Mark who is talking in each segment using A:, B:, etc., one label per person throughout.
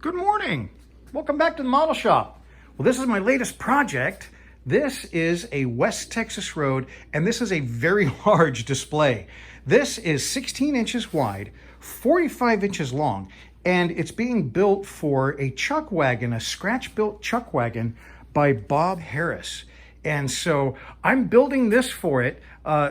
A: Good morning. Welcome back to the model shop. Well, this is my latest project. This is a West Texas road, and this is a very large display. This is 16 inches wide, 45 inches long, and it's being built for a chuck wagon, a scratch-built chuck wagon by Bob Harris. And so I'm building this for it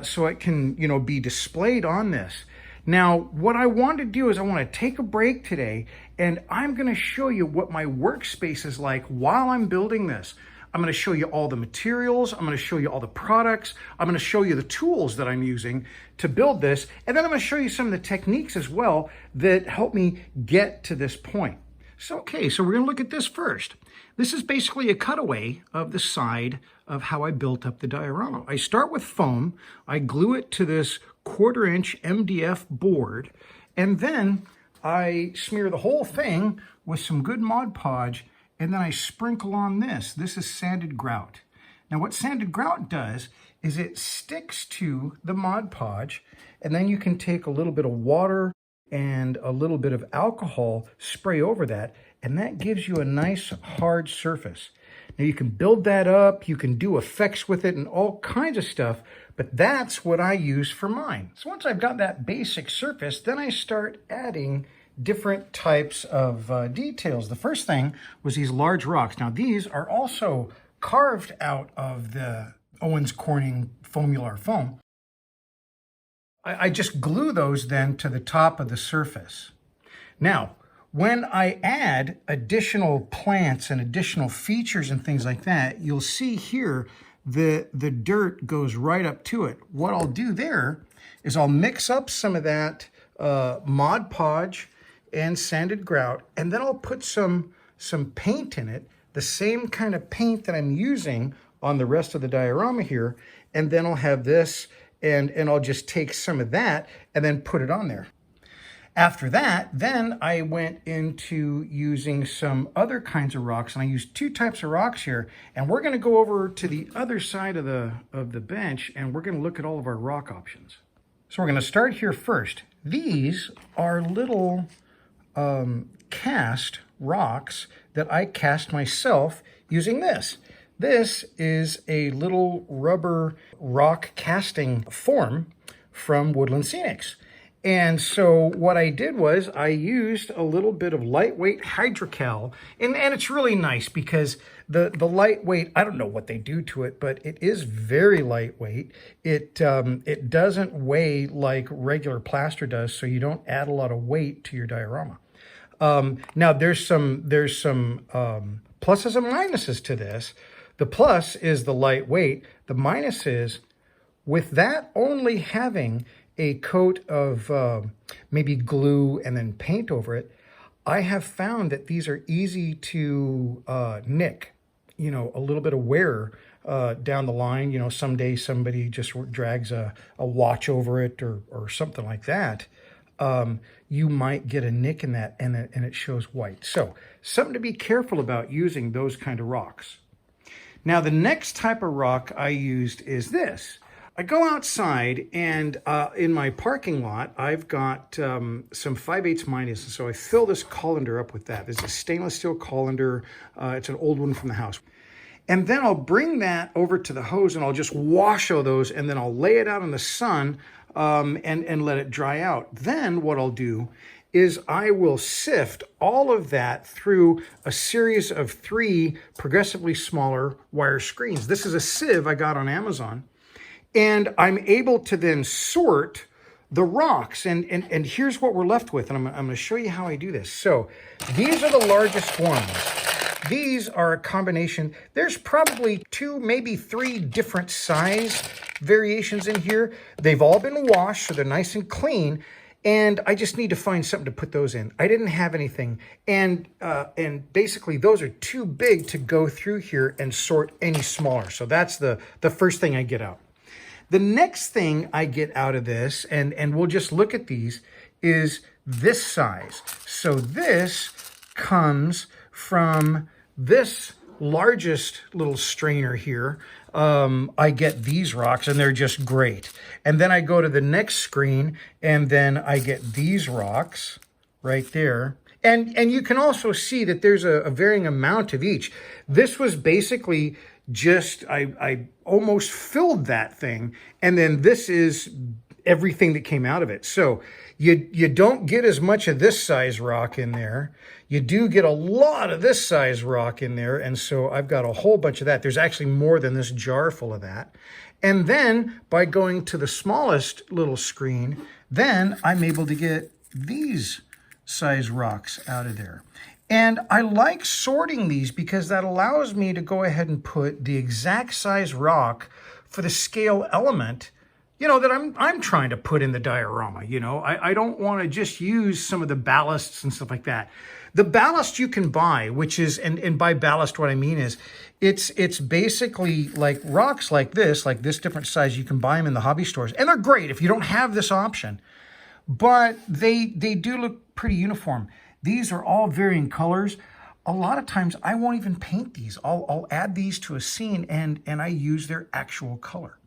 A: so it can, be displayed on this. Now, what I want to do is I want to take a break today, and I'm going to show you what my workspace is like while I'm building this. I'm going to show you all the materials. I'm going to show you all the products. I'm going to show you the tools that I'm using to build this. And then I'm going to show you some of the techniques as well that help me get to this point. So we're going to look at this first. This is basically a cutaway of the side of how I built up the diorama. I start with foam. I glue it to this 1/4 inch MDF board, and then I smear the whole thing with some good Mod Podge, and then I sprinkle on this. This is sanded grout. Now what sanded grout does is it sticks to the Mod Podge, and then you can take a little bit of water and a little bit of alcohol, spray over that, and that gives you a nice hard surface. Now you can build that up, you can do effects with it and all kinds of stuff, but that's what I use for mine. So once I've got that basic surface, then I start adding different types of details. The first thing was these large rocks. Now these are also carved out of the Owens Corning Foamular foam. I just glue those then to the top of the surface. Now, when I add additional plants and additional features and things like that, you'll see here the dirt goes right up to it. What I'll do there is I'll mix up some of that Mod Podge and sanded grout, and then I'll put some paint in it, the same kind of paint that I'm using on the rest of the diorama here, and then I'll have this, and I'll just take some of that and then put it on there. After that, then I went into using some other kinds of rocks, and I used 2 types of rocks here, and we're going to go over to the other side of the bench, and we're going to look at all of our rock options. So we're going to start here first. These are little cast rocks that I cast myself using this. This is a little rubber rock casting form from Woodland Scenics. And so what I did was I used a little bit of lightweight Hydrocal, and it's really nice because the lightweight, I don't know what they do to it, but it is very lightweight. It doesn't weigh like regular plaster does, so you don't add a lot of weight to your diorama. Now there's some pluses and minuses to this. The plus is the lightweight. The minus is with that only having a coat of maybe glue and then paint over it, I have found that these are easy to nick, a little bit of wear down the line. Someday somebody just drags a watch over it or something like that. You might get a nick in that and it shows white. So something to be careful about using those kind of rocks. Now the next type of rock I used is this. I go outside, and in my parking lot, I've got some 5/8 minus, and so I fill this colander up with that. This is a stainless steel colander. It's an old one from the house. And then I'll bring that over to the hose, and I'll just wash all those, and then I'll lay it out in the sun and let it dry out. Then what I'll do is I will sift all of that through a series of 3 progressively smaller wire screens. This is a sieve I got on Amazon. And I'm able to then sort the rocks. And here's what we're left with. And I'm going to show you how I do this. So these are the largest ones. These are a combination. There's probably 2, maybe 3 different size variations in here. They've all been washed, so they're nice and clean. And I just need to find something to put those in. I didn't have anything. And basically, those are too big to go through here and sort any smaller. So that's the first thing I get out. The next thing I get out of this, and we'll just look at these, is this size. So this comes from this largest little strainer here. I get these rocks, and they're just great. And then I go to the next screen, and then I get these rocks right there. And you can also see that there's a varying amount of each. This was basically just, I almost filled that thing. And then this is everything that came out of it. So you don't get as much of this size rock in there. You do get a lot of this size rock in there. And so I've got a whole bunch of that. There's actually more than this jar full of that. And then by going to the smallest little screen, then I'm able to get these size rocks out of there. And I like sorting these because that allows me to go ahead and put the exact size rock for the scale element, you know, that I'm trying to put in the diorama. You know, I don't want to just use some of the ballasts and stuff like that. The ballast you can buy, which is, and by ballast what I mean is, it's basically like rocks like this different size. You can buy them in the hobby stores, and they're great if you don't have this option. But they do look pretty uniform. These are all varying colors. A lot of times I won't even paint these. I'll add these to a scene and I use their actual color.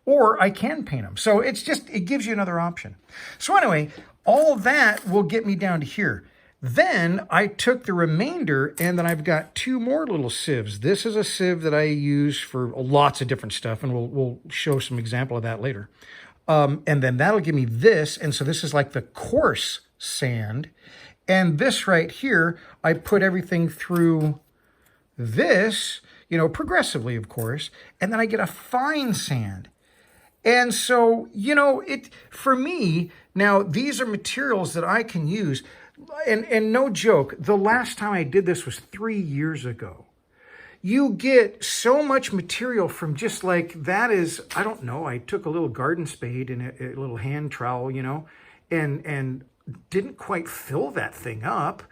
A: Or I can paint them. So it's just, it gives you another option. So anyway, all that will get me down to here. Then I took the remainder and then I've got two more little sieves. This is a sieve that I use for lots of different stuff, and we'll show some example of that later. And then that'll give me this. And so this is like the coarse sand. And this right here, I put everything through this, you know, progressively, of course. And then I get a fine sand. And so, you know, for me, now these are materials that I can use. And no joke, the last time I did this was 3 years ago. You get so much material from just like, that is, I don't know, I took a little garden spade and a little hand trowel, you know, and didn't quite fill that thing up.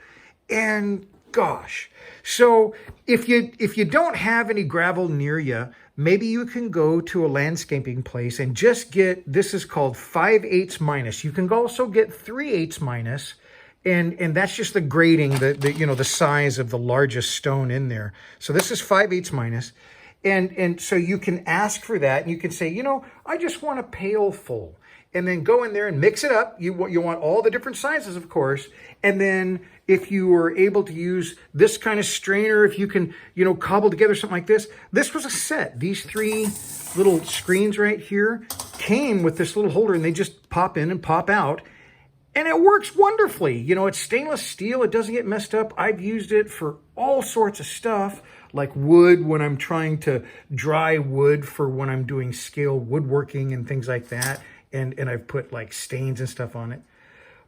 A: And gosh, so if you don't have any gravel near you, maybe you can go to a landscaping place and just get, this is called 5/8 minus. You can also get 3/8 minus. And that's just the grading, the size of the largest stone in there. So this is 5/8 minus. And so you can ask for that, and you can say, you know, I just want a pail full. And then go in there and mix it up. You want all the different sizes, of course. And then if you were able to use this kind of strainer, if you can, you know, cobble together something like this. This was a set. These three little screens right here came with this little holder, and they just pop in and pop out. And it works wonderfully. You know, it's stainless steel. It doesn't get messed up. I've used it for all sorts of stuff, like wood when I'm trying to dry wood for when I'm doing scale woodworking and things like that. And I've put like stains and stuff on it.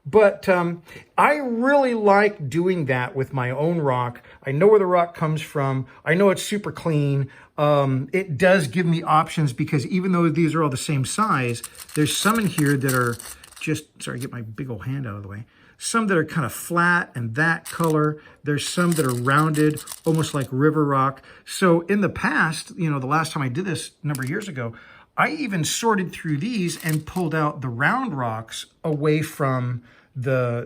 A: But I really like doing that with my own rock. I know where the rock comes from. I know it's super clean. It does give me options because even though these are all the same size, there's some in here that are just, sorry, get my big old hand out of the way. Some that are kind of flat and that color. There's some that are rounded, almost like river rock. So in the past, you know, the last time I did this a number of years ago, I even sorted through these and pulled out the round rocks away from the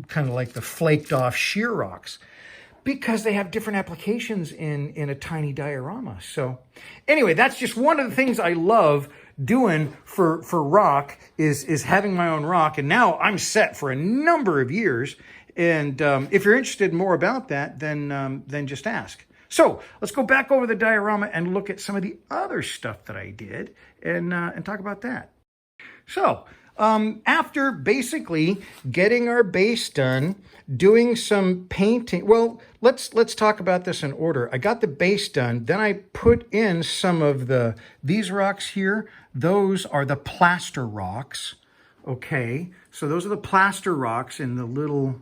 A: kind of like the flaked off sheer rocks, because they have different applications in a tiny diorama. So anyway, that's just one of the things I love doing for rock is having my own rock. And now I'm set for a number of years. And if you're interested in more about that, then just ask. So let's go back over the diorama and look at some of the other stuff that I did and talk about that. So after basically getting our base done, doing some painting, well, let's talk about this in order. I got the base done, then I put in some of these rocks here. Those are the plaster rocks. Okay, so those are the plaster rocks in the little,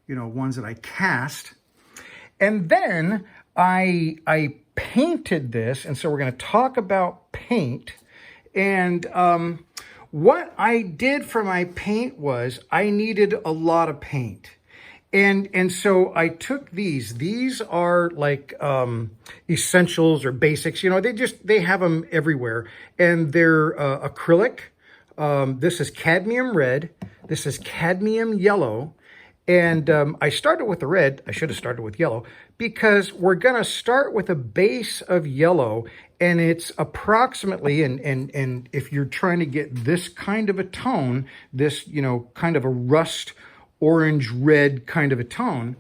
A: you know, ones that I cast. And then I painted this, and so we're going to talk about paint. And what I did for my paint was I needed a lot of paint. And so I took these. These are like essentials or basics. You know, they have them everywhere. And they're acrylic. This is cadmium red. This is cadmium yellow. And I started with the red. I should have started with yellow, because we're going to start with a base of yellow. And it's approximately, and if you're trying to get this kind of a tone, this, you know, kind of a rust orange-red kind of a tone,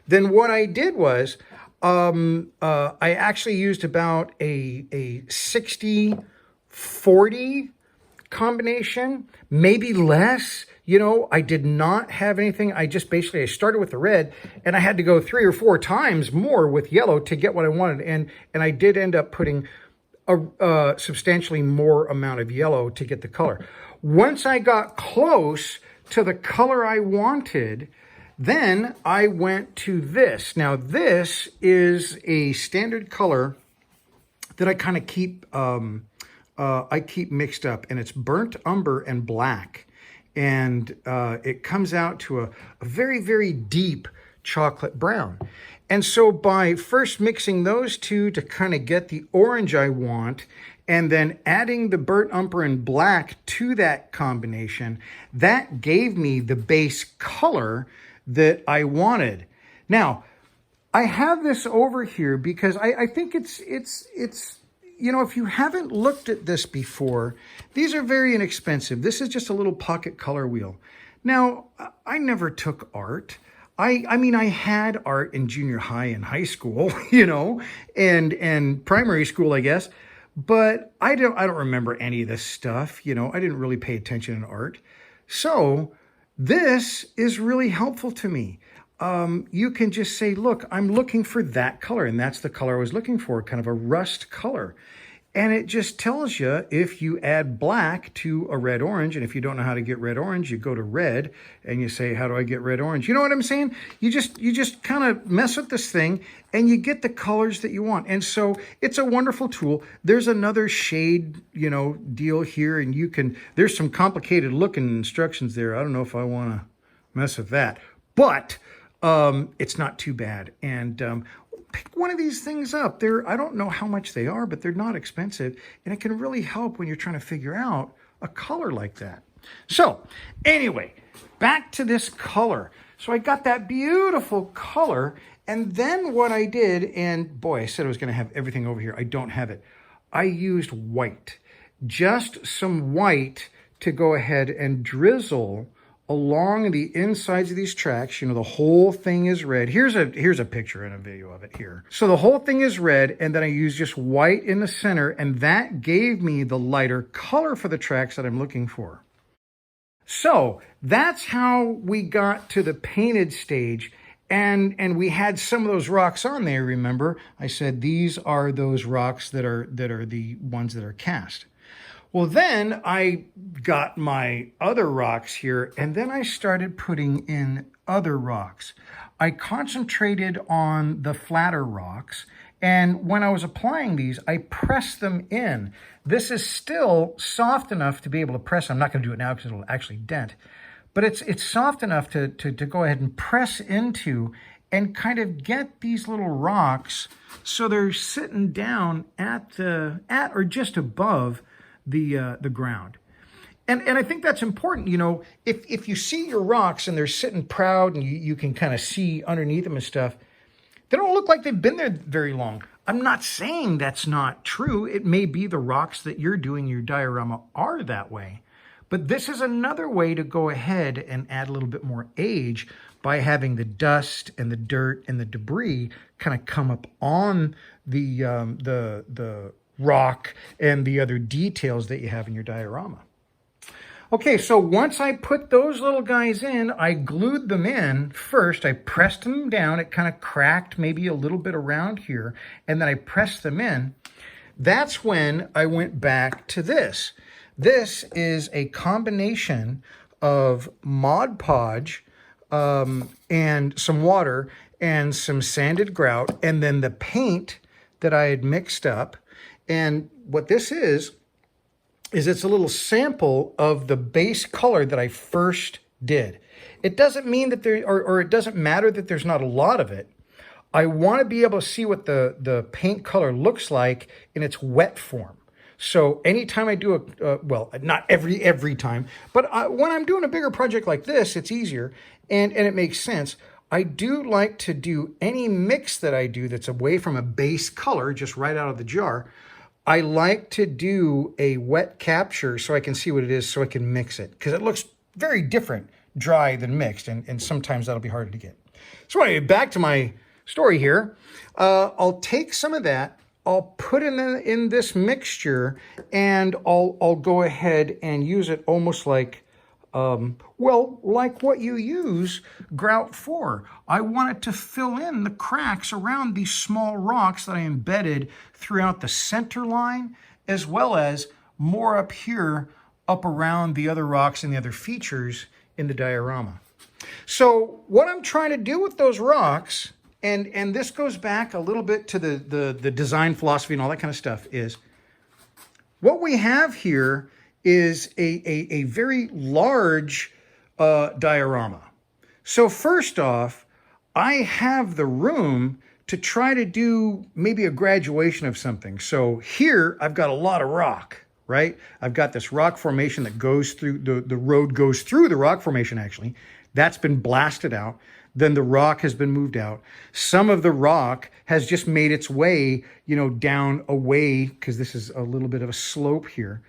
A: then what I did was I actually used about a 60-40 combination, maybe less. You know, I did not have anything. I started with the red, and I had to go 3 or 4 times more with yellow to get what I wanted. And I did end up putting a substantially more amount of yellow to get the color. Once I got close to the color I wanted, then I went to this. Now, this is a standard color that I kind of keep mixed up, and it's burnt umber and black. And it comes out to a very, very deep chocolate brown. And so by first mixing those two to kind of get the orange I want, and then adding the burnt umber and black to that combination, that gave me the base color that I wanted. Now, I have this over here because I think it's you know, if you haven't looked at this before, these are very inexpensive. This is just a little pocket color wheel. Now, I never took art. I mean, I had art in junior high and high school, you know, and primary school, I guess. But I don't remember any of this stuff. You know, I didn't really pay attention in art. So this is really helpful to me. You can just say, look, I'm looking for that color, and that's the color I was looking for, kind of a rust color. And it just tells you if you add black to a red orange, and if you don't know how to get red orange, you go to red and you say, how do I get red orange? You know what I'm saying? You just kind of mess with this thing and you get the colors that you want. And so it's a wonderful tool. There's another shade, you know, deal here, and there's some complicated looking instructions there. I don't know if I want to mess with that, but it's not too bad. And pick one of these things up. I don't know how much they are, but they're not expensive, and it can really help when you're trying to figure out a color like that. So anyway, back to this color. So I got that beautiful color, and then what I did, and boy, I said I was going to have everything over here. I don't have it. I used white, just some white to go ahead and drizzle along the insides of these tracks. You know, the whole thing is red. Here's a picture and a video of it here. So the whole thing is red, and then I used just white in the center, and that gave me the lighter color for the tracks that I'm looking for. So that's how we got to the painted stage, and we had some of those rocks on there. Remember, I said these are those rocks that are the ones that are cast. Well, then I got my other rocks here, and then I started putting in other rocks. I concentrated on the flatter rocks, and when I was applying these, I pressed them in. This is still soft enough to be able to press. I'm not going to do it now because it'll actually dent, but it's soft enough to go ahead and press into and kind of get these little rocks so they're sitting down at or just above the ground. And I think that's important. You know, if you see your rocks and they're sitting proud and you can kind of see underneath them and stuff, they don't look like they've been there very long. I'm not saying that's not true. It may be the rocks that you're doing your diorama are that way. But this is another way to go ahead and add a little bit more age by having the dust and the dirt and the debris kind of come up on the rock and the other details that you have in your diorama. Okay, so once I put those little guys in, I glued them in first. I pressed them down. It kind of cracked maybe a little bit around here, and then I pressed them in. That's when I went back to this. This is a combination of Mod Podge and some water and some sanded grout, and then the paint that I had mixed up. And what this is it's a little sample of the base color that I first did. It doesn't mean that or it doesn't matter that there's not a lot of it. I want to be able to see what the paint color looks like in its wet form. So anytime I do well, not every time, but when I'm doing a bigger project like this, it's easier and it makes sense. I do like to do any mix that I do that's away from a base color, just right out of the jar. I like to do a wet capture so I can see what it is, so I can mix it, because it looks very different dry than mixed, and sometimes that'll be harder to get. So anyway, back to my story here. I'll take some of that, I'll put it in this mixture, and I'll go ahead and use it almost like, well, like what you use grout for. I want it to fill in the cracks around these small rocks that I embedded throughout the center line, as well as more up here, up around the other rocks and the other features in the diorama. So what I'm trying to do with those rocks, and this goes back a little bit to the design philosophy and all that kind of stuff, is what we have here is a very large diorama. So first off, I have the room to try to do maybe a graduation of something. So here I've got a lot of rock, right? I've got this rock formation that goes through, the road goes through the rock formation actually. That's been blasted out. Then the rock has been moved out. Some of the rock has just made its way, you know, down away, because this is a little bit of a slope here.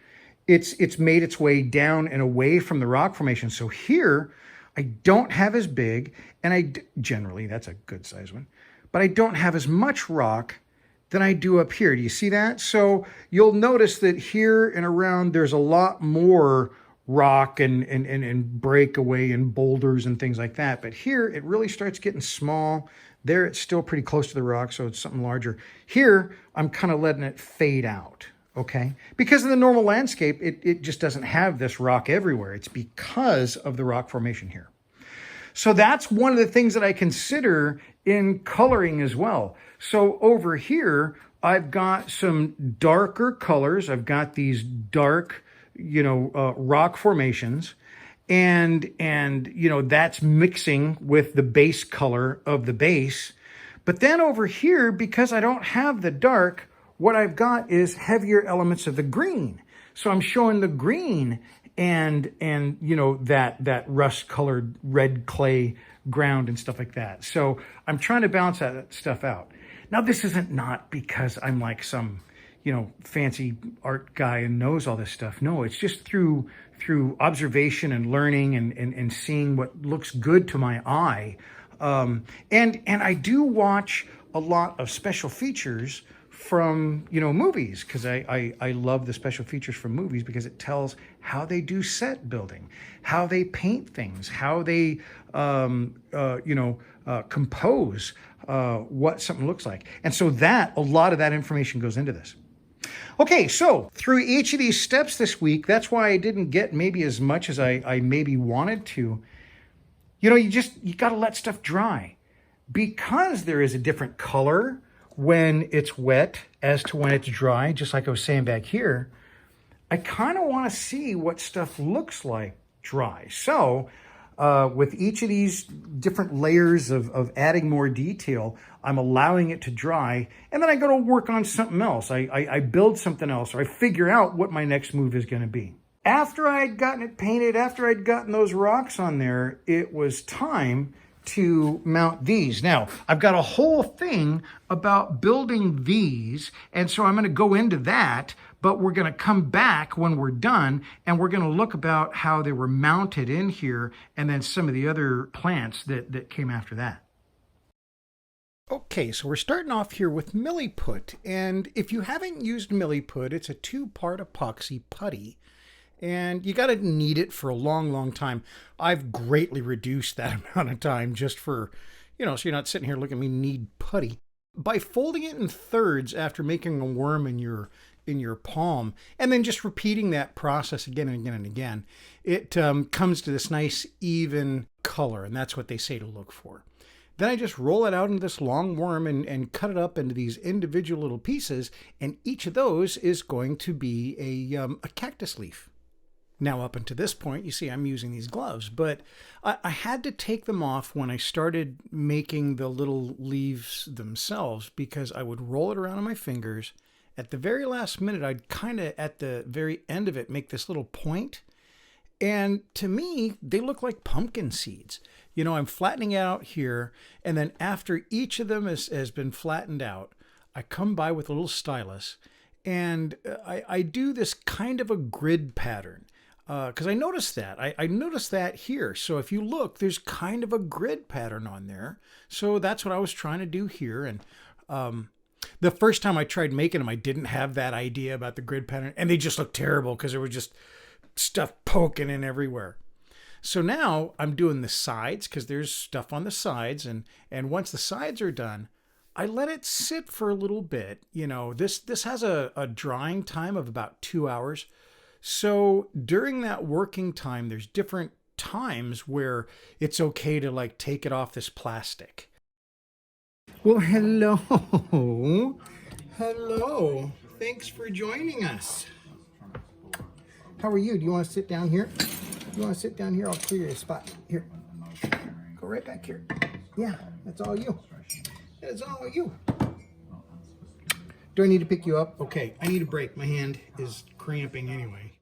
A: It's made its way down and away from the rock formation. So here, I don't have as big, and generally, that's a good size one, but I don't have as much rock than I do up here. Do you see that? So you'll notice that here and around, there's a lot more rock and breakaway and boulders and things like that. But here, it really starts getting small. There, it's still pretty close to the rock, so it's something larger. Here, I'm kind of letting it fade out. Okay, because in the normal landscape, it just doesn't have this rock everywhere. It's because of the rock formation here. So that's one of the things that I consider in coloring as well. So over here, I've got some darker colors. I've got these dark, you know, rock formations, and you know, that's mixing with the base color of the base. But then over here, because I don't have the dark, what I've got is heavier elements of the green. So I'm showing the green and you know, that rust-colored red clay ground and stuff like that. So I'm trying to balance that stuff out. Now, this isn't not because I'm like some, you know, fancy art guy and knows all this stuff. No, it's just through observation and learning and seeing what looks good to my eye. And I do watch a lot of special features from, you know, movies, because I love the special features from movies, because it tells how they do set building, how they paint things, how they compose what something looks like. And so a lot of that information goes into this. Okay, so through each of these steps this week, that's why I didn't get maybe as much as I maybe wanted to. You know, you got to let stuff dry, because there is a different color when it's wet as to when it's dry. Just like I was saying back here, I kind of want to see what stuff looks like dry. So with each of these different layers of adding more detail, I'm allowing it to dry, and then I go to work on something else. I build something else, or I figure out what my next move is going to be. After I had gotten it painted, after I'd gotten those rocks on there, it was time to mount these. Now, I've got a whole thing about building these, and so I'm going to go into that, but we're going to come back when we're done, and we're going to look about how they were mounted in here, and then some of the other plants that came after that. Okay, so we're starting off here with Milliput, and if you haven't used Milliput, it's a 2-part epoxy putty. And you got to knead it for a long, long time. I've greatly reduced that amount of time just for, you know, so you're not sitting here looking at me knead putty. By folding it in thirds after making a worm in your palm, and then just repeating that process again and again and again, it comes to this nice even color, and that's what they say to look for. Then I just roll it out into this long worm and cut it up into these individual little pieces, and each of those is going to be a cactus leaf. Now, up until this point, you see I'm using these gloves, but I had to take them off when I started making the little leaves themselves, because I would roll it around on my fingers. At the very last minute, I'd kind of, at the very end of it, make this little point. And to me, they look like pumpkin seeds. You know, I'm flattening out here, and then after each of them has been flattened out, I come by with a little stylus, and I do this kind of a grid pattern. because I noticed that. I noticed that here. So if you look, there's kind of a grid pattern on there. So that's what I was trying to do here. And the first time I tried making them, I didn't have that idea about the grid pattern, and they just looked terrible because there was just stuff poking in everywhere. So now I'm doing the sides because there's stuff on the sides, and once the sides are done, I let it sit for a little bit. You know, this has a drying time of about 2 hours. So during that working time, there's different times where it's okay to like take it off this plastic. Well, hello. Hello. Thanks for joining us. How are you? Do you want to sit down here? You want to sit down here? I'll clear your spot. Here. Go right back here. Yeah, that's all you. That is all you. Do I need to pick you up? Okay, I need a break. My hand is cramping anyway.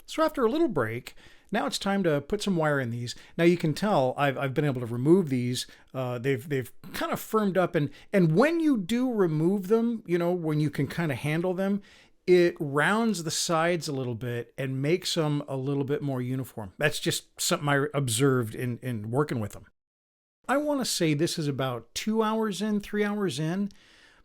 A: So after a little break, now it's time to put some wire in these. Now you can tell I've been able to remove these. They've kind of firmed up, and when you do remove them, you know, when you can kind of handle them, it rounds the sides a little bit and makes them a little bit more uniform. That's just something I observed in working with them. I want to say this is about 2 hours in, 3 hours in.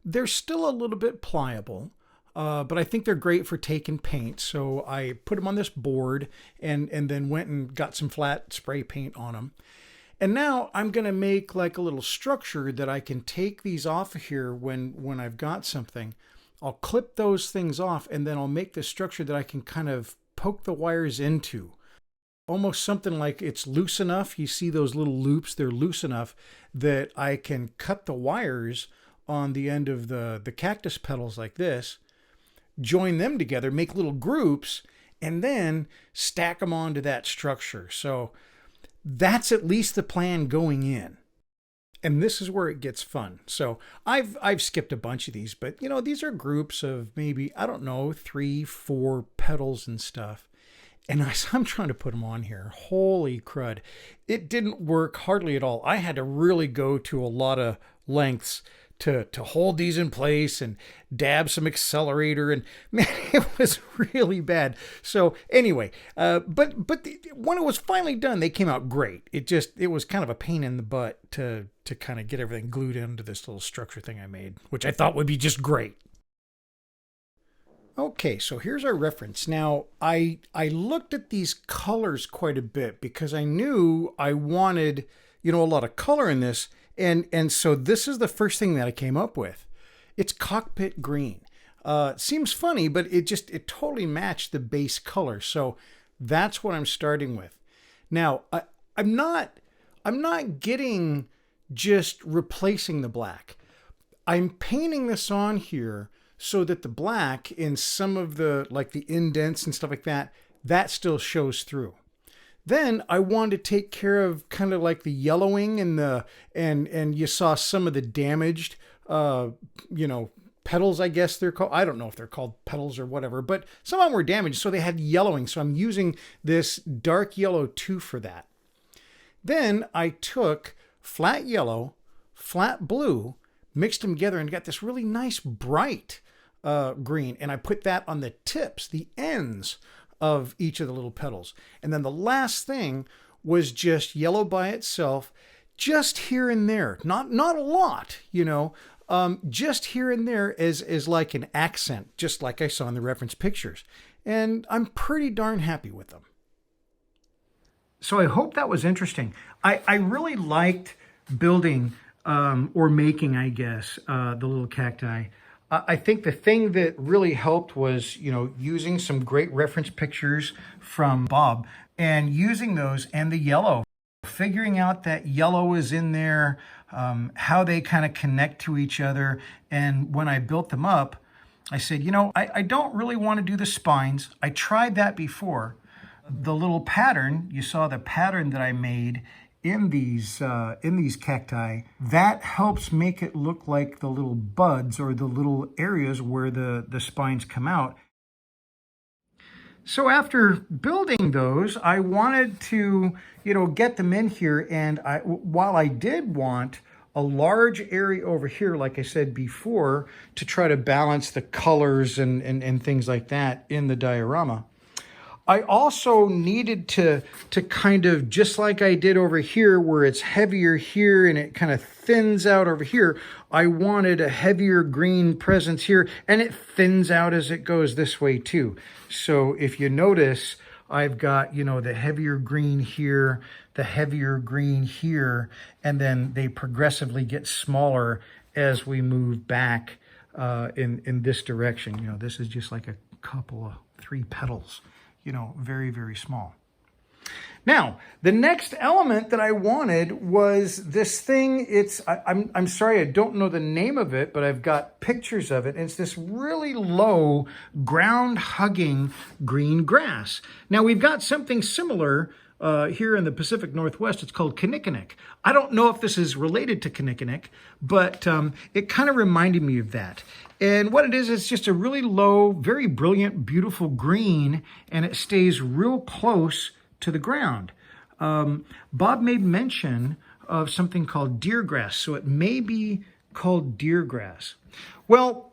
A: They're still a little bit pliable. But I think they're great for taking paint. So I put them on this board and then went and got some flat spray paint on them. And now I'm going to make like a little structure that I can take these off of here when I've got something. I'll clip those things off, and then I'll make this structure that I can kind of poke the wires into. Almost something like it's loose enough. You see those little loops, they're loose enough that I can cut the wires on the end of the cactus petals like this, join them together, make little groups, and then stack them onto that structure. So that's at least the plan going in. And this is where it gets fun. So I've skipped a bunch of these, but you know, these are groups of maybe, I don't know, 3, 4 petals and stuff. And I'm trying to put them on here. Holy crud. It didn't work hardly at all. I had to really go to a lot of lengths to hold these in place and dab some accelerator, and man, it was really bad. So anyway, but when it was finally done, they came out great. It was kind of a pain in the butt to kind of get everything glued into this little structure thing I made, which I thought would be just great. Okay, so here's our reference. Now, I looked at these colors quite a bit because I knew I wanted, you know, a lot of color in this. And so this is the first thing that I came up with. It's cockpit green. Seems funny, but it totally matched the base color. So that's what I'm starting with. Now, I'm not getting just replacing the black. I'm painting this on here so that the black in some of the, like the indents and stuff like that, that still shows through. Then I wanted to take care of kind of like the yellowing and you saw some of the damaged, you know, petals, I guess they're called. I don't know if they're called petals or whatever, but some of them were damaged, so they had yellowing. So I'm using this dark yellow too for that. Then I took flat yellow, flat blue, mixed them together and got this really nice bright green. And I put that on the tips, the ends of each of the little petals. And then the last thing was just yellow by itself, just here and there. Not a lot, you know, just here and there as like an accent, just like I saw in the reference pictures. And I'm pretty darn happy with them. So I hope that was interesting. I really liked building or making, I guess, the little cacti. I think the thing that really helped was, you know, using some great reference pictures from Bob and using those and the yellow, figuring out that yellow is in there, how they kind of connect to each other. And when I built them up, I said, you know, I don't really want to do the spines. I tried that before. The little pattern, you saw the pattern that I made in these cacti, that helps make it look like the little buds or the little areas where the spines come out. So after building those, I wanted to, you know, get them in here. And while I did want a large area over here, like I said before, to try to balance the colors and things like that in the diorama. I also needed to kind of, just like I did over here where it's heavier here and it kind of thins out over here, I wanted a heavier green presence here, and it thins out as it goes this way too. So if you notice, I've got, you know, the heavier green here, the heavier green here, and then they progressively get smaller as we move back in this direction. You know, this is just like a couple of 3 petals. You know, very, very small. Now, the next element that I wanted was this thing. I'm sorry, I don't know the name of it, but I've got pictures of it. And it's this really low, ground-hugging green grass. Now, we've got something similar here in the Pacific Northwest. It's called kinnikinick. I don't know if this is related to kinnikinick, but it kind of reminded me of that. And what it is, it's just a really low, very brilliant, beautiful green, and it stays real close to the ground. Bob made mention of something called deer grass, so it may be called deer grass. Well,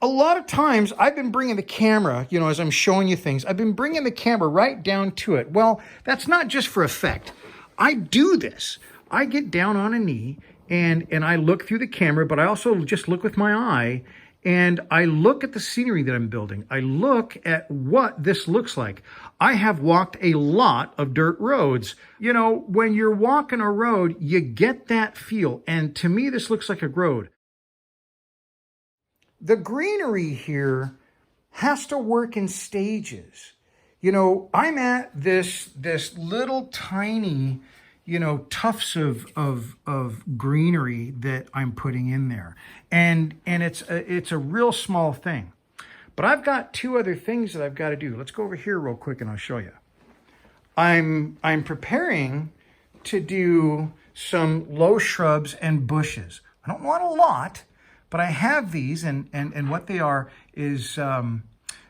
A: a lot of times I've been bringing the camera, you know, as I'm showing you things, I've been bringing the camera right down to it. Well, that's not just for effect. I do this. I get down on a knee and I look through the camera, but I also just look with my eye and I look at the scenery that I'm building. I look at what this looks like. I have walked a lot of dirt roads. You know, when you're walking a road, you get that feel. And to me, this looks like a road. The greenery here has to work in stages. You know, I'm at this little tiny, you know, tufts of greenery that I'm putting in there. And it's a real small thing. But I've got 2 other things that I've got to do. Let's go over here real quick and I'll show you. I'm preparing to do some low shrubs and bushes. I don't want a lot, but I have these, and what they are is,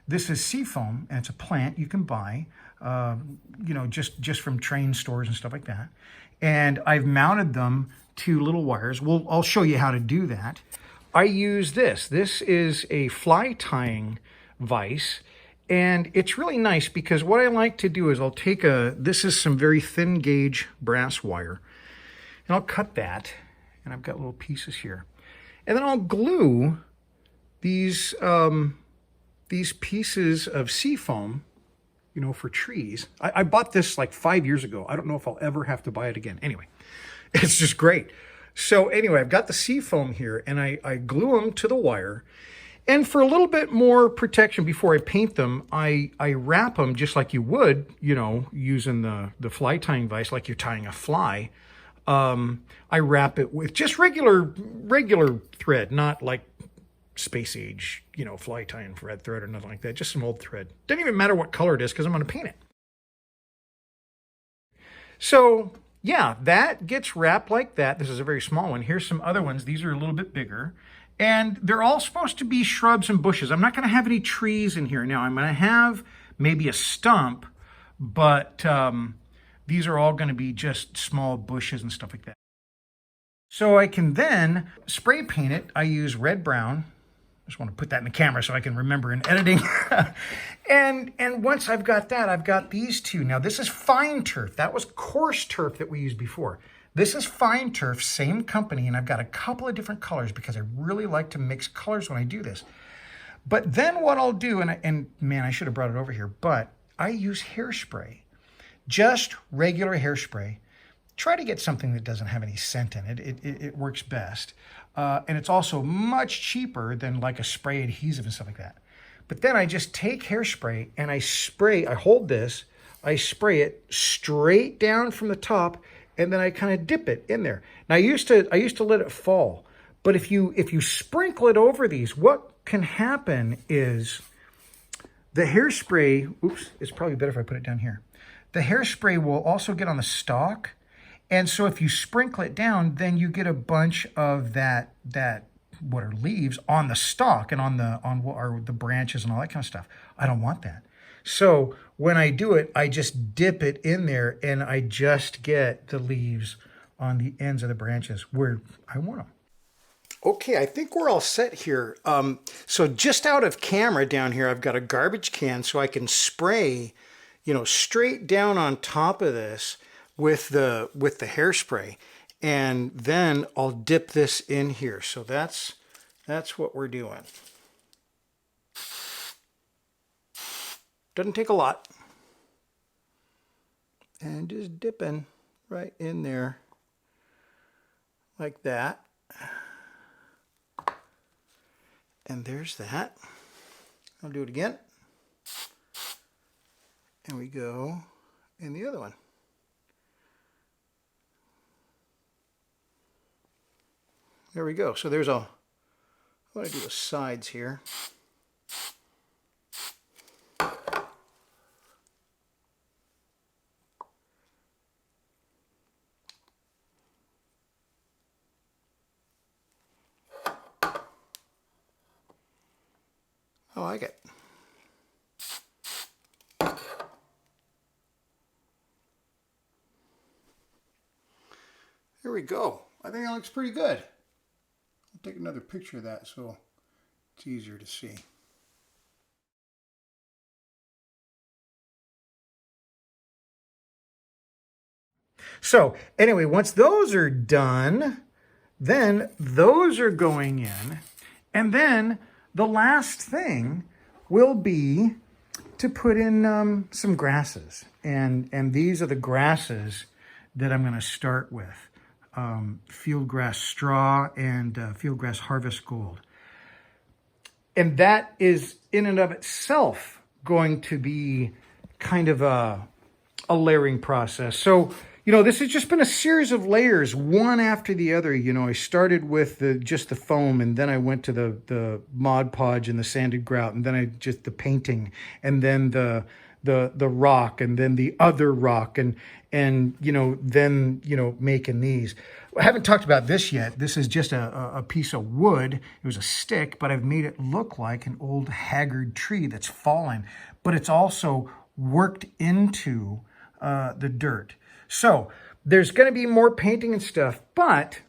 A: this is seafoam, and it's a plant you can buy, you know, just from train stores and stuff like that. And I've mounted them to little wires. I'll show you how to do that. I use this. This is a fly tying vise, and it's really nice because what I like to do is I'll take this is some very thin gauge brass wire, and I'll cut that, and I've got little pieces here. And then I'll glue these pieces of seafoam, you know, for trees. I bought this like 5 years ago. I don't know if I'll ever have to buy it again. Anyway, it's just great. So anyway, I've got the seafoam here, and I glue them to the wire. And for a little bit more protection before I paint them, I wrap them just like you would, you know, using the fly tying vise, like you're tying a fly. I wrap it with just regular thread, not like space age, you know, fly tying red thread or nothing like that. Just some old thread. Doesn't even matter what color it is because I'm going to paint it. So yeah, that gets wrapped like that. This is a very small one. Here's some other ones. These are a little bit bigger. And they're all supposed to be shrubs and bushes. I'm not going to have any trees in here. Now, I'm going to have maybe a stump, but these are all going to be just small bushes and stuff like that. So I can then spray paint it. I use red brown. I just want to put that in the camera so I can remember in editing. and once I've got that, I've got these 2. Now, this is fine turf. That was coarse turf that we used before. This is fine turf, same company, and I've got a couple of different colors because I really like to mix colors when I do this. But then what I'll do, and man, I should have brought it over here, but I use hairspray, just regular hairspray. Try to get something that doesn't have any scent in it. It works best. And it's also much cheaper than like a spray adhesive and stuff like that. But then I just take hairspray and I hold this, I spray it straight down from the top, and then I kind of dip it in there. Now I used to let it fall, but if you sprinkle it over these, what can happen is the hairspray, oops, it's probably better if I put it down here. The hairspray will also get on the stalk, and so if you sprinkle it down, then you get a bunch of that what are leaves on the stalk and on what are the branches and all that kind of stuff. I don't want that. So when I do it, I just dip it in there and I just get the leaves on the ends of the branches where I want them. Okay, I think we're all set here. So just out of camera down here, I've got a garbage can so I can spray, you know, straight down on top of this with the hairspray. And then I'll dip this in here. So that's what we're doing. Doesn't take a lot. And just dipping right in there like that. And there's that. I'll do it again. And we go in the other one. There we go. So there's a, I want to do the sides here. I like it. Here we go. I think that looks pretty good. I'll take another picture of that so it's easier to see. So anyway, once those are done, then those are going in, and then the last thing will be to put in some grasses. And these are the grasses that I'm going to start with. Field grass straw and field grass harvest gold. And that is in and of itself going to be kind of a layering process. So, you know, this has just been a series of layers, one after the other. You know, I started with just the foam, and then I went to the Mod Podge and the sanded grout, and then I just the painting, and then the rock, and then the other rock, and you know, then, you know, making these. I haven't talked about this yet. This is just a piece of wood. It was a stick, but I've made it look like an old haggard tree that's fallen, but it's also worked into the dirt. So there's going to be more painting and stuff, but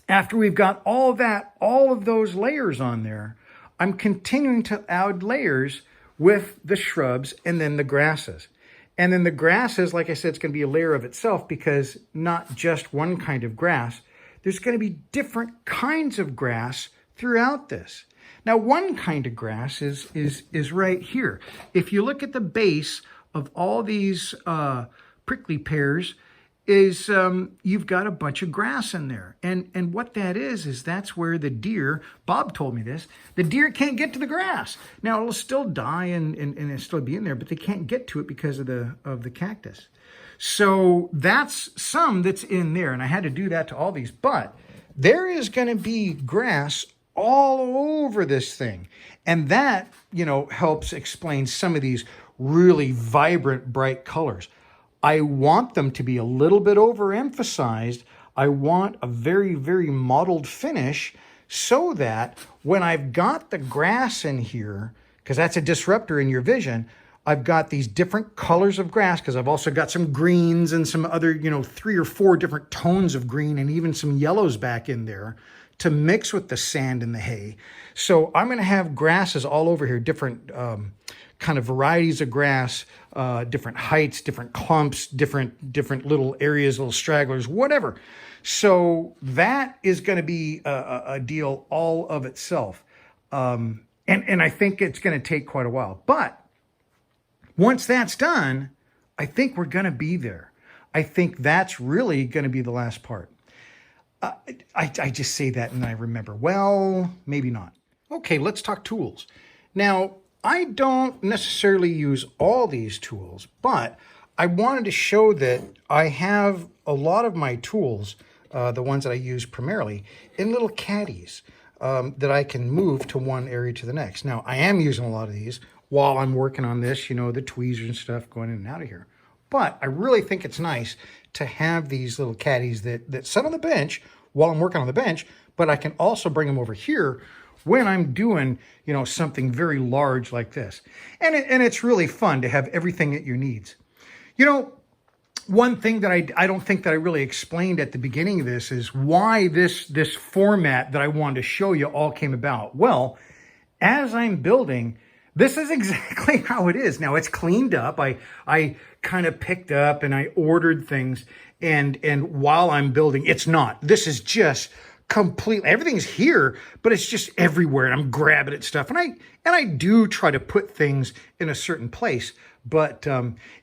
A: after we've got all of those layers on there, I'm continuing to add layers with the shrubs and then the grasses. And then the grasses, like I said, it's going to be a layer of itself, because not just one kind of grass. There's going to be different kinds of grass throughout this. Now, one kind of grass is right here. If you look at the base of all these prickly pears, is you've got a bunch of grass in there. And what that is that's where the deer, Bob told me this, the deer can't get to the grass. Now, it'll still die and it'll still be in there, but they can't get to it because of the cactus. So that's some that's in there, and I had to do that to all these. But there is going to be grass all over this thing. And that, you know, helps explain some of these really vibrant, bright colors. I want them to be a little bit overemphasized. I want a very, very mottled finish so that when I've got the grass in here, because that's a disruptor in your vision, I've got these different colors of grass, because I've also got some greens and some other, you know, 3 or 4 different tones of green and even some yellows back in there to mix with the sand and the hay. So I'm going to have grasses all over here, different kind of varieties of grass, different heights, different clumps, different little areas, little stragglers, whatever. So that is going to be a deal all of itself. And I think it's going to take quite a while. But once that's done, I think we're going to be there. I think that's really going to be the last part. I just say that and I remember, well, maybe not. Okay, let's talk tools. Now, I don't necessarily use all these tools, but I wanted to show that I have a lot of my tools, the ones that I use primarily, in little caddies that I can move to one area to the next. Now, I am using a lot of these while I'm working on this, you know, the tweezers and stuff going in and out of here. But I really think it's nice to have these little caddies that sit on the bench while I'm working on the bench, but I can also bring them over here when I'm doing, you know, something very large like this. And it's really fun to have everything at your needs. You know, one thing that I don't think that I really explained at the beginning of this is why this format that I wanted to show you all came about. Well, as I'm building, this is exactly how it is. Now it's cleaned up. I kind of picked up and I ordered things, and while I'm building, it's not. This is just completely, everything's here, but it's just everywhere, and I'm grabbing at stuff. And I do try to put things in a certain place, but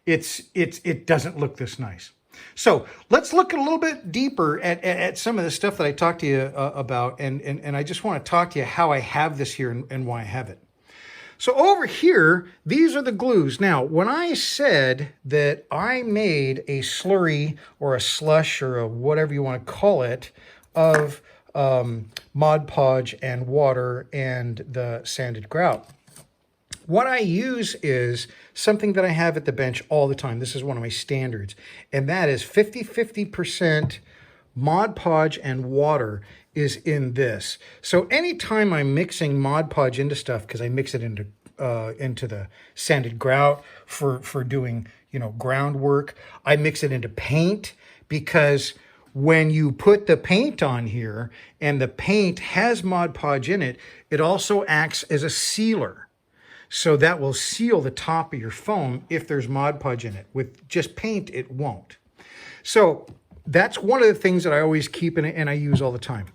A: it doesn't look this nice. So let's look a little bit deeper at some of the stuff that I talked to you about, and I just want to talk to you how I have this here and why I have it. So over here, these are the glues. Now, when I said that I made a slurry or a slush or a whatever you want to call it of Mod Podge and water and the sanded grout, what I use is something that I have at the bench all the time. This is one of my standards, and that is 50% Mod Podge and water is in this. So anytime I'm mixing Mod Podge into stuff, because I mix it into the sanded grout for doing, groundwork, I mix it into paint, because when you put the paint on here and the paint has Mod Podge in it, it also acts as a sealer. So that will seal the top of your foam if there's Mod Podge in it. With just paint, it won't. So that's one of the things that I always keep in it and I use all the time.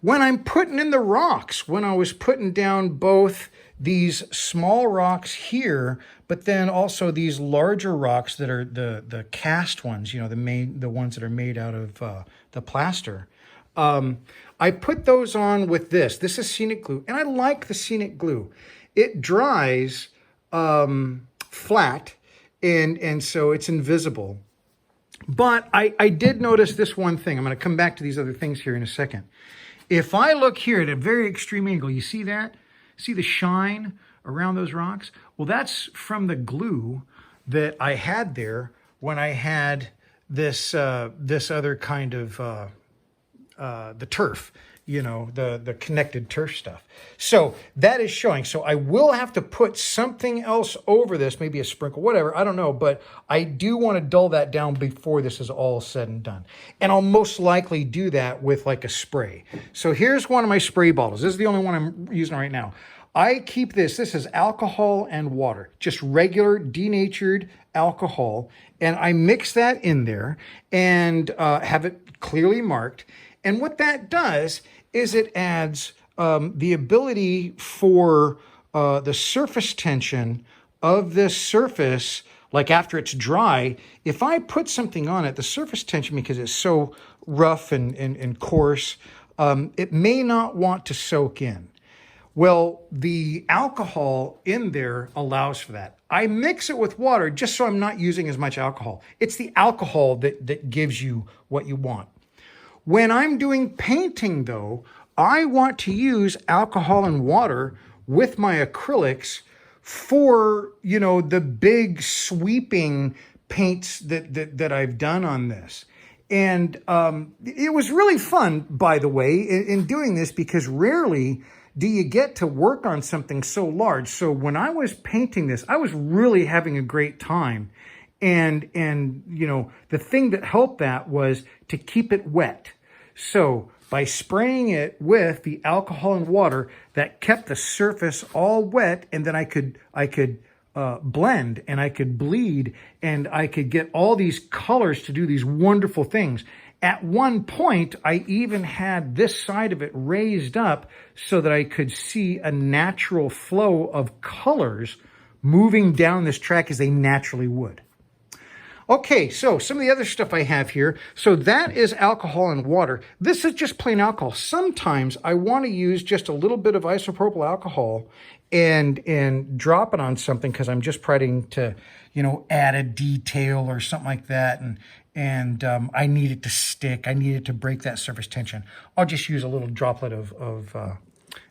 A: When I'm putting in the rocks, when I was putting down both these small rocks here, but then also these larger rocks that are the cast ones, the ones that are made out of the plaster, I put those on with this. This is scenic glue, and I like the scenic glue. It dries flat, and so it's invisible. But I did notice this one thing. I'm going to come back to these other things here in a second. If I look here at a very extreme angle, you see that? See the shine around those rocks? Well, that's from the glue that I had there when I had this other kind of the turf, the connected turf stuff. So that is showing. So I will have to put something else over this, maybe a sprinkle, whatever, I don't know, but I do want to dull that down before this is all said and done. And I'll most likely do that with like a spray. So here's one of my spray bottles. This is the only one I'm using right now. I keep this is alcohol and water, just regular denatured alcohol. And I mix that in there and have it clearly marked. And what that does is it adds the ability for the surface tension of this surface, like after it's dry, if I put something on it, the surface tension, because it's so rough and coarse, it may not want to soak in. Well, the alcohol in there allows for that. I mix it with water just so I'm not using as much alcohol. It's the alcohol that gives you what you want. When I'm doing painting, though, I want to use alcohol and water with my acrylics for, the big sweeping paints that I've done on this. And it was really fun, by the way, in doing this, because rarely do you get to work on something so large. So when I was painting this, I was really having a great time. And the thing that helped that was to keep it wet. So by spraying it with the alcohol and water, that kept the surface all wet, and then I could blend and I could bleed and I could get all these colors to do these wonderful things. At one point, I even had this side of it raised up so that I could see a natural flow of colors moving down this track as they naturally would. Okay, so some of the other stuff I have here. So that is alcohol and water. This is just plain alcohol. Sometimes I want to use just a little bit of isopropyl alcohol and drop it on something because I'm just trying to, add a detail or something like that. And I need it to stick. I need it to break that surface tension. I'll just use a little droplet of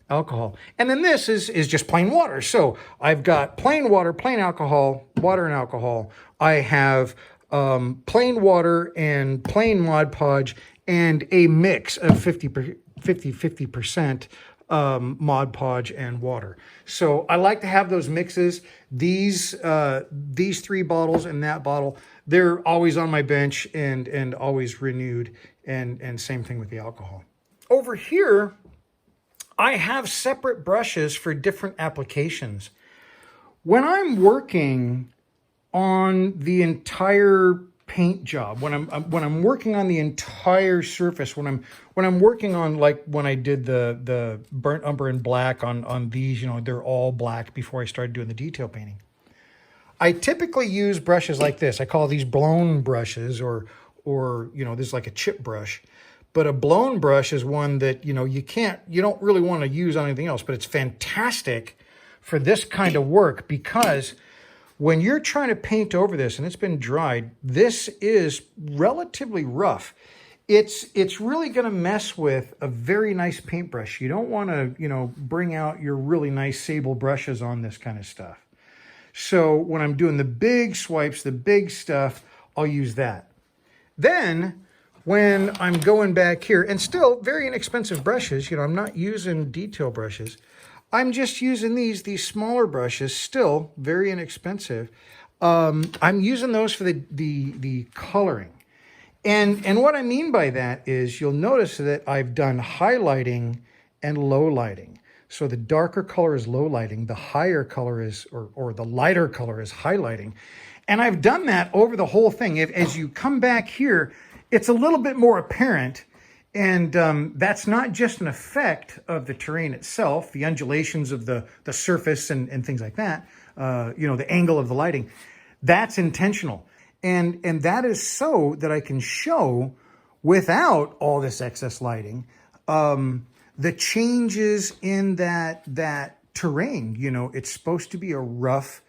A: alcohol. And then this is just plain water. So I've got plain water, plain alcohol, water and alcohol. I have plain water and plain Mod Podge and a mix of 50% Mod Podge and water. So I like to have those mixes. These three bottles and that bottle, they're always on my bench and always renewed, and same thing with the alcohol. Over here, I have separate brushes for different applications. When I'm working on the entire paint job, when I'm working on the entire surface, when I'm working on, like when I did the burnt umber and black on these, you know, they're all black before I started doing the detail painting. I typically use brushes like this. I call these blown brushes, or you know, this is like a chip brush. But a blown brush is one that, you know, you don't really want to use on anything else, but it's fantastic for this kind of work, because when you're trying to paint over this and it's been dried, this is relatively rough. It's really going to mess with a very nice paintbrush. You don't want to, you know, bring out your really nice sable brushes on this kind of stuff. So when I'm doing the big swipes, the big stuff, I'll use that. Then when I'm going back here, and still very inexpensive brushes, you know, I'm not using detail brushes. I'm just using these smaller brushes, still very inexpensive. I'm using those for the coloring. And what I mean by that is, you'll notice that I've done highlighting and low lighting. So the darker color is low lighting, the higher color is, or the lighter color is highlighting. And I've done that over the whole thing. As you come back here, it's a little bit more apparent. And that's not just an effect of the terrain itself, the undulations of the surface and things like that, you know, the angle of the lighting. That's intentional. And that is so that I can show, without all this excess lighting, the changes in that terrain. You know, it's supposed to be a rough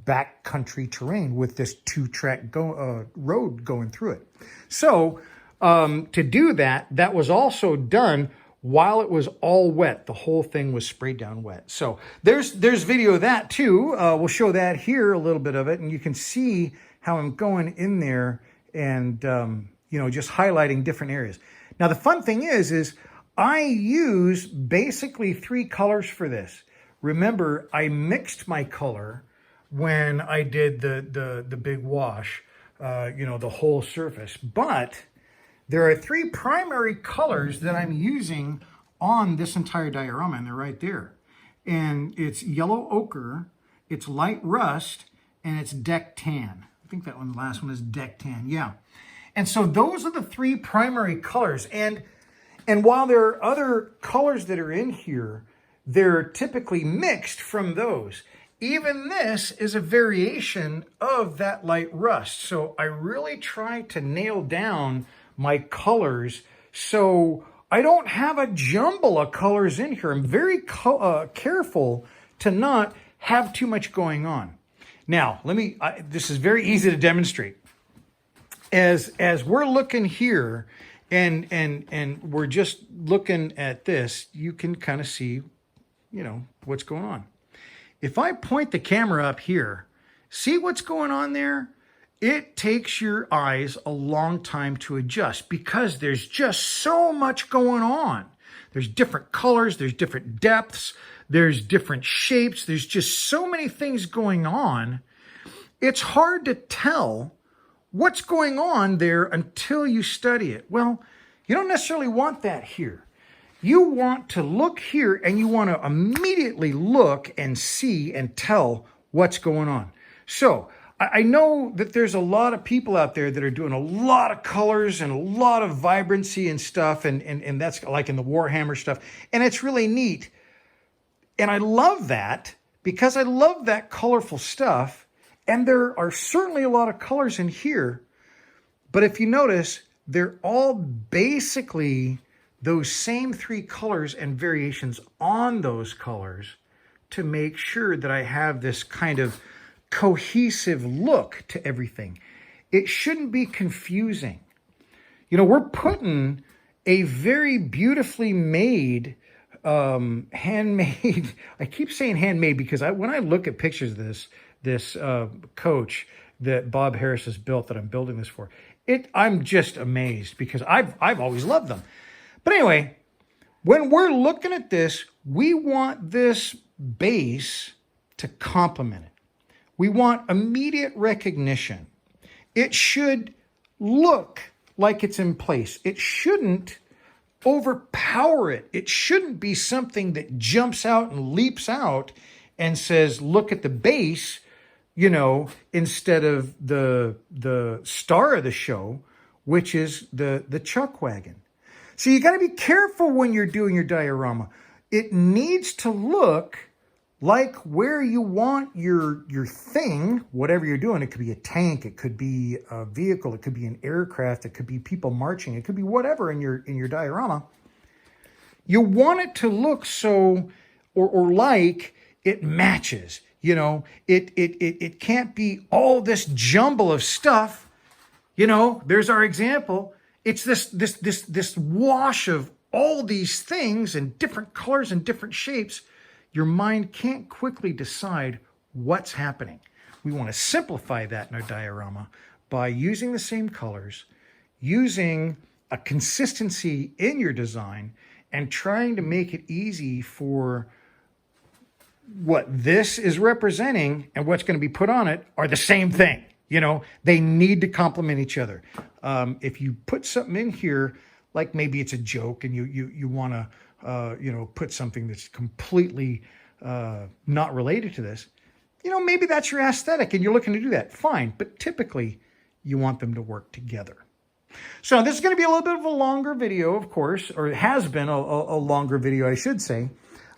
A: backcountry terrain with this 2-track road going through it. So to do that, that was also done while it was all wet. The whole thing was sprayed down wet. So there's video of that too. We'll show that here, a little bit of it, and you can see how I'm going in there and you know, just highlighting different areas. Now the fun thing is I use basically 3 colors for this. Remember, I mixed my color when I did the big wash, you know, the whole surface. But there are 3 primary colors that I'm using on this entire diorama, and they're right there. And it's yellow ochre, it's light rust, and it's deck tan. I think that one, the last one, is deck tan, yeah. And so those are the 3 primary colors. And while there are other colors that are in here, they're typically mixed from those. Even this is a variation of that light rust. So I really try to nail down my colors so I don't have a jumble of colors in here. I'm very careful to not have too much going on. Now, this is very easy to demonstrate. As we're looking here, and we're just looking at this, you can kind of see, you know, what's going on. If I point the camera up here, see what's going on there? It takes your eyes a long time to adjust because there's just so much going on. There's different colors, there's different depths, there's different shapes, there's just so many things going on. It's hard to tell what's going on there until you study it. Well, you don't necessarily want that here. You want to look here and you want to immediately look and see and tell what's going on. So I know that there's a lot of people out there that are doing a lot of colors and a lot of vibrancy and stuff, and that's like in the Warhammer stuff, and it's really neat. And I love that because I love that colorful stuff, and there are certainly a lot of colors in here, but if you notice, they're all basically those same 3 colors and variations on those colors to make sure that I have this kind of cohesive look to everything. It shouldn't be confusing. You know, we're putting a very beautifully made, handmade, I keep saying handmade because when I look at pictures of this coach that Bob Harris has built, that I'm building this for, I'm just amazed because I've always loved them. But anyway, when we're looking at this, we want this base to complement it. We want immediate recognition. it should look like it's in place. It shouldn't overpower it. It shouldn't be something that jumps out and leaps out and says, look at the base, you know, instead of the star of the show, which is the chuck wagon. So you got to be careful when you're doing your diorama. It needs to look like where you want your thing, whatever you're doing. It could be a tank, it could be a vehicle, it could be an aircraft, it could be people marching, it could be whatever in your diorama. You want it to look so or like it matches. You know, it can't be all this jumble of stuff. You know, there's our example. It's this wash of all these things and different colors and different shapes. Your mind can't quickly decide what's happening. We want to simplify that in our diorama by using the same colors, using a consistency in your design, and trying to make it easy for what this is representing and what's going to be put on it are the same thing. You know, they need to complement each other. If you put something in here, like maybe it's a joke and you want to, you know, put something that's completely not related to this, you know, maybe that's your aesthetic and you're looking to do that. Fine. But typically you want them to work together. So this is going to be a little bit of a longer video, of course, or it has been a longer video, I should say.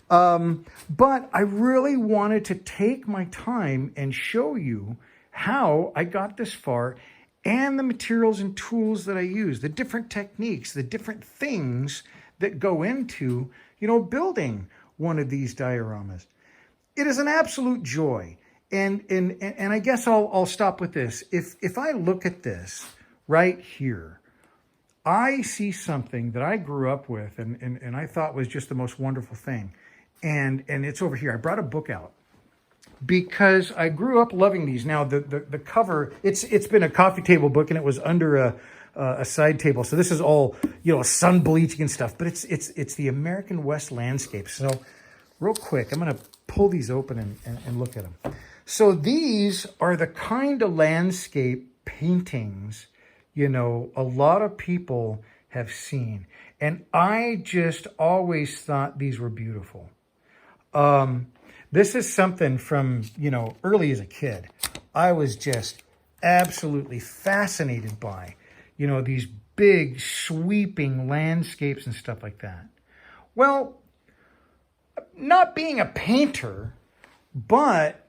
A: But I really wanted to take my time and show you how I got this far and the materials and tools that I use, the different techniques, the different things that go into, you know, building one of these dioramas. It is an absolute joy. And I guess I'll stop with this. If I look at this right here, I see something that I grew up with and I thought was just the most wonderful thing. And it's over here. I brought a book out because I grew up loving these. Now the cover, it's been a coffee table book and it was under a side table. So this is all, you know, sun bleaching and stuff, but it's the American West landscape. So real quick, I'm going to pull these open and look at them. So these are the kind of landscape paintings, you know, a lot of people have seen. And I just always thought these were beautiful. This is something from, you know, early as a kid. I was just absolutely fascinated by, you know, these big sweeping landscapes and stuff like that. Well, not being a painter, but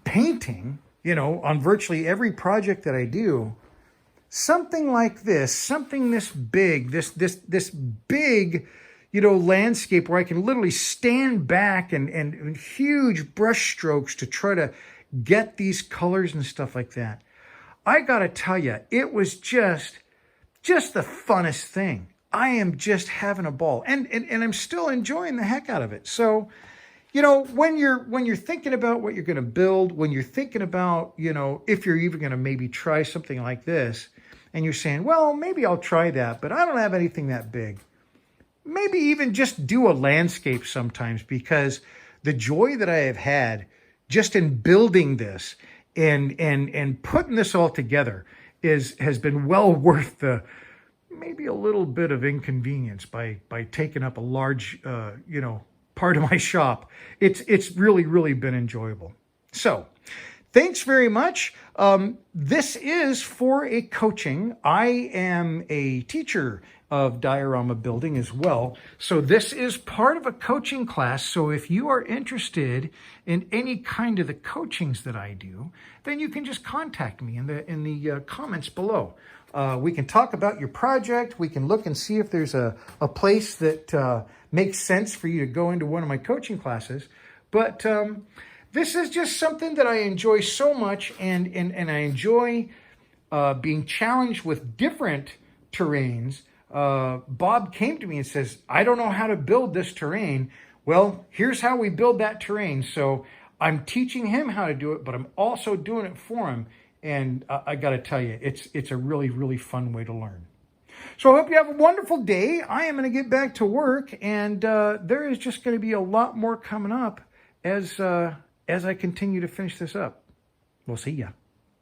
A: painting, you know, on virtually every project that I do, something like this, something this big, this big, you know, landscape where I can literally stand back and huge brush strokes to try to get these colors and stuff like that. I got to tell you, it was just the funnest thing. I am just having a ball and I'm still enjoying the heck out of it. So, you know, when you're thinking about what you're going to build, when you're thinking about, you know, if you're even going to maybe try something like this and you're saying, well, maybe I'll try that, but I don't have anything that big. Maybe even just do a landscape sometimes, because the joy that I have had just in building this and putting this all together has been well worth the maybe a little bit of inconvenience by taking up a large you know, part of my shop. It's really been enjoyable. So thanks very much. This is for a coaching. I am a teacher of diorama building as well. So this is part of a coaching class. So if you are interested in any kind of the coachings that I do, then you can just contact me in the comments below. We can talk about your project. We can look and see if there's a place that makes sense for you to go into one of my coaching classes. But this is just something that I enjoy so much, and I enjoy being challenged with different terrains. Bob came to me and says, I don't know how to build this terrain. Well, here's how we build that terrain. So I'm teaching him how to do it, but I'm also doing it for him. And I got to tell you, it's a really fun way to learn. So I hope you have a wonderful day. I am going to get back to work, and there is just going to be a lot more coming up as I continue to finish this up. We'll see ya.